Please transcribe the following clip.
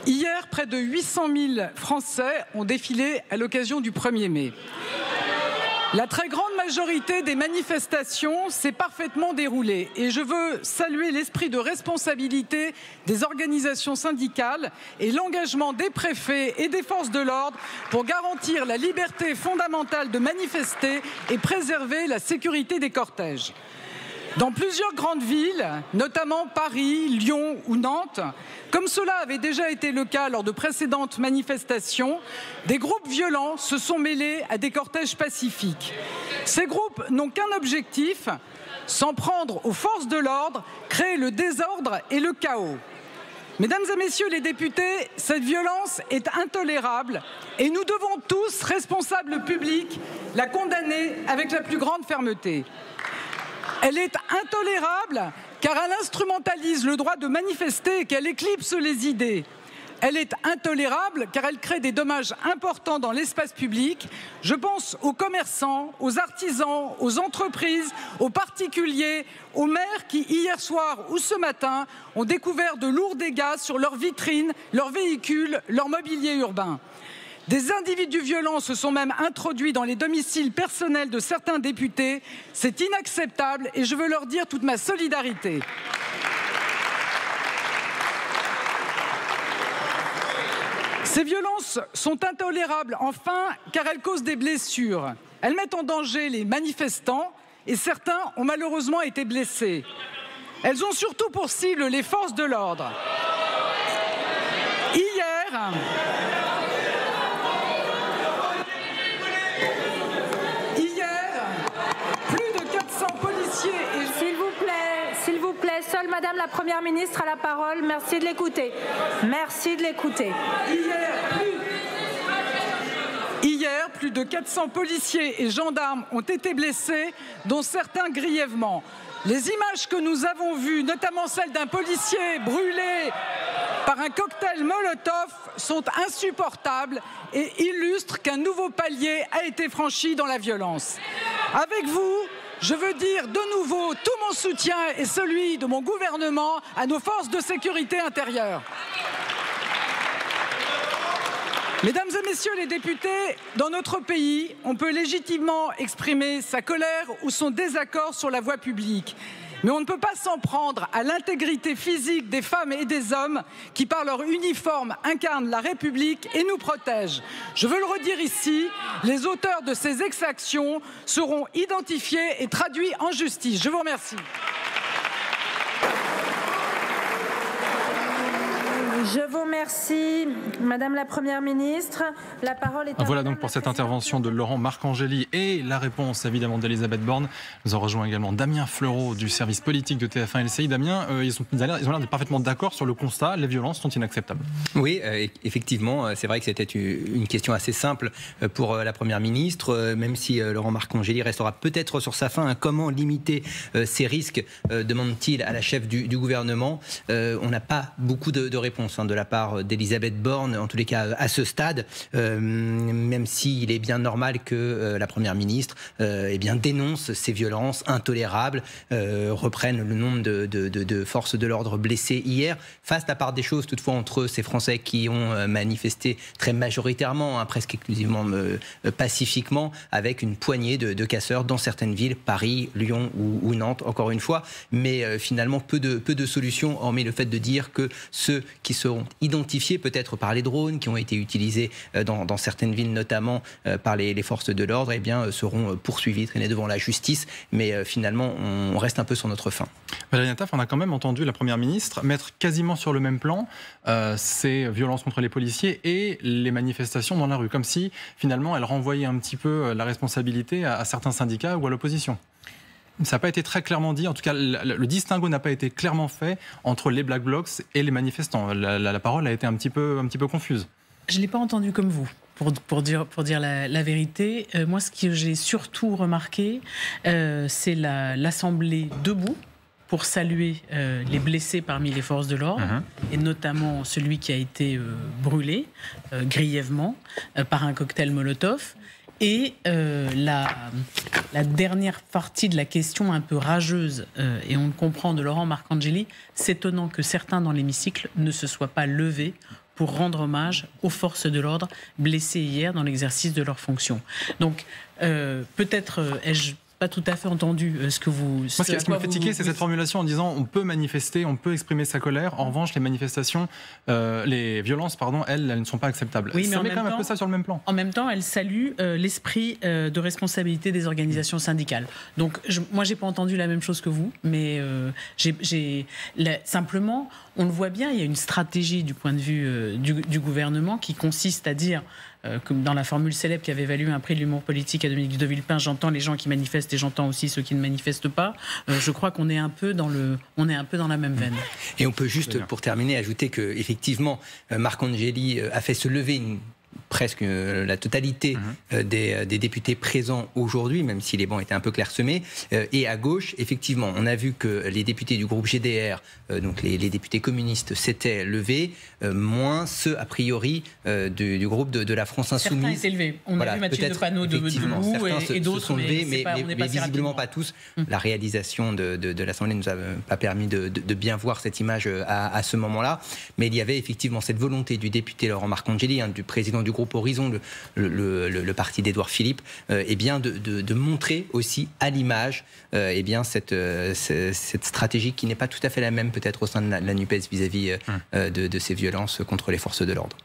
Hier, près de 800 000 Français ont défilé à l'occasion du 1er mai. La très grande majorité des manifestations s'est parfaitement déroulée et je veux saluer l'esprit de responsabilité des organisations syndicales et l'engagement des préfets et des forces de l'ordre pour garantir la liberté fondamentale de manifester et préserver la sécurité des cortèges. Dans plusieurs grandes villes, notamment Paris, Lyon ou Nantes, comme cela avait déjà été le cas lors de précédentes manifestations, des groupes violents se sont mêlés à des cortèges pacifiques. Ces groupes n'ont qu'un objectif, s'en prendre aux forces de l'ordre, créer le désordre et le chaos. Mesdames et messieurs les députés, cette violence est intolérable et nous devons tous, responsables publics, la condamner avec la plus grande fermeté. Elle est intolérable car elle instrumentalise le droit de manifester et qu'elle éclipse les idées. Elle est intolérable car elle crée des dommages importants dans l'espace public. Je pense aux commerçants, aux artisans, aux entreprises, aux particuliers, aux maires qui, hier soir ou ce matin, ont découvert de lourds dégâts sur leurs vitrines, leurs véhicules, leur mobilier urbain. Des individus violents se sont même introduits dans les domiciles personnels de certains députés. C'est inacceptable et je veux leur dire toute ma solidarité. Ces violences sont intolérables, enfin, car elles causent des blessures. Elles mettent en danger les manifestants et certains ont malheureusement été blessés. Elles ont surtout pour cible les forces de l'ordre. Hier, plus de 400 policiers et... S'il vous plaît, seule Madame la Première ministre a la parole. Merci de l'écouter. Merci de l'écouter. Hier, plus de 400 policiers et gendarmes ont été blessés, dont certains grièvement. Les images que nous avons vues, notamment celle d'un policier brûlé par un cocktail Molotov, sont insupportables et illustrent qu'un nouveau palier a été franchi dans la violence. Avec vous, je veux dire de nouveau tout mon soutien et celui de mon gouvernement à nos forces de sécurité intérieure. Mesdames et messieurs les députés, dans notre pays, on peut légitimement exprimer sa colère ou son désaccord sur la voie publique. Mais on ne peut pas s'en prendre à l'intégrité physique des femmes et des hommes qui, par leur uniforme, incarnent la République et nous protègent. Je veux le redire ici, les auteurs de ces exactions seront identifiés et traduits en justice. Je vous remercie. Je vous remercie, Madame la Première ministre. La parole est à Voilà donc pour cette intervention de Laurent Marcangeli et la réponse évidemment d'Elisabeth Borne. Nous en rejoint également Damien Fleureau du service politique de TF1 LCI. Damien, ils ont l'air d'être parfaitement d'accord sur le constat, les violences sont inacceptables. Oui, effectivement, c'est vrai que c'était une question assez simple pour la Première ministre, même si Laurent Marcangeli restera peut-être sur sa faim. Comment limiter ces risques, demande-t-il à la chef du gouvernement. On n'a pas beaucoup de réponses de la part d'Elisabeth Borne, en tous les cas à ce stade, même s'il est bien normal que la Première ministre dénonce ces violences intolérables, reprenne le nombre de forces de l'ordre blessées hier. Fasse la part des choses toutefois entre ces Français qui ont manifesté très majoritairement, presque exclusivement pacifiquement, avec une poignée de casseurs dans certaines villes, Paris, Lyon ou Nantes, encore une fois, mais finalement peu de solutions, hormis le fait de dire que ceux qui seront identifiés peut-être par les drones qui ont été utilisés dans certaines villes, notamment par les forces de l'ordre, seront poursuivis, traînés devant la justice. Mais finalement, on reste un peu sur notre faim. Valérie Nataf, on a quand même entendu la Première ministre mettre quasiment sur le même plan ces violences contre les policiers et les manifestations dans la rue, comme si finalement elle renvoyait un petit peu la responsabilité à certains syndicats ou à l'opposition. Ça n'a pas été très clairement dit, en tout cas le distinguo n'a pas été clairement fait entre les Black Blocs et les manifestants. La parole a été un petit peu confuse. Je ne l'ai pas entendu comme vous, pour dire la vérité. Moi, ce que j'ai surtout remarqué, c'est l'Assemblée debout pour saluer les blessés parmi les forces de l'ordre, et notamment celui qui a été brûlé grièvement par un cocktail Molotov. Et la dernière partie de la question un peu rageuse, et on le comprend de Laurent Marcangeli, c'est étonnant que certains dans l'hémicycle ne se soient pas levés pour rendre hommage aux forces de l'ordre blessées hier dans l'exercice de leurs fonctions. Donc, peut-être ai-je pas tout à fait entendu ce que vous... Moi, ce qui m'a fait tiquer, c'est cette formulation en disant on peut manifester, on peut exprimer sa colère. En revanche, les manifestations, les violences, elles ne sont pas acceptables. Oui, mais ça met quand même un peu ça sur le même plan. En même temps, elle salue l'esprit de responsabilité des organisations syndicales. Donc, moi, j'ai pas entendu la même chose que vous, mais simplement, on le voit bien, il y a une stratégie du point de vue du gouvernement qui consiste à dire, comme dans la formule célèbre qui avait valu un prix de l'humour politique à Dominique de Villepin, j'entends les gens qui manifestent et j'entends aussi ceux qui ne manifestent pas. Je crois qu'on est un peu dans la même veine. Et on peut juste, pour terminer, ajouter que effectivement, Marc Angeli a fait se lever presque la totalité des députés présents aujourd'hui, même si les bancs étaient un peu clairsemés. Et à gauche, effectivement, on a vu que les députés du groupe GDR, donc les députés communistes, s'étaient levés, moins ceux, a priori, du groupe de la France Insoumise. Certains étaient levés. On a vu Mathilde Panot debout et d'autres se sont levés, mais visiblement pas tous. La réalisation de l'Assemblée ne nous a pas permis de bien voir cette image à ce moment-là. Mais il y avait effectivement cette volonté du député Laurent Marcangeli, du président du groupe Horizon, le parti d'Édouard Philippe, de montrer aussi à l'image cette stratégie qui n'est pas tout à fait la même peut-être au sein de la NUPES vis-à-vis de ces violences contre les forces de l'ordre.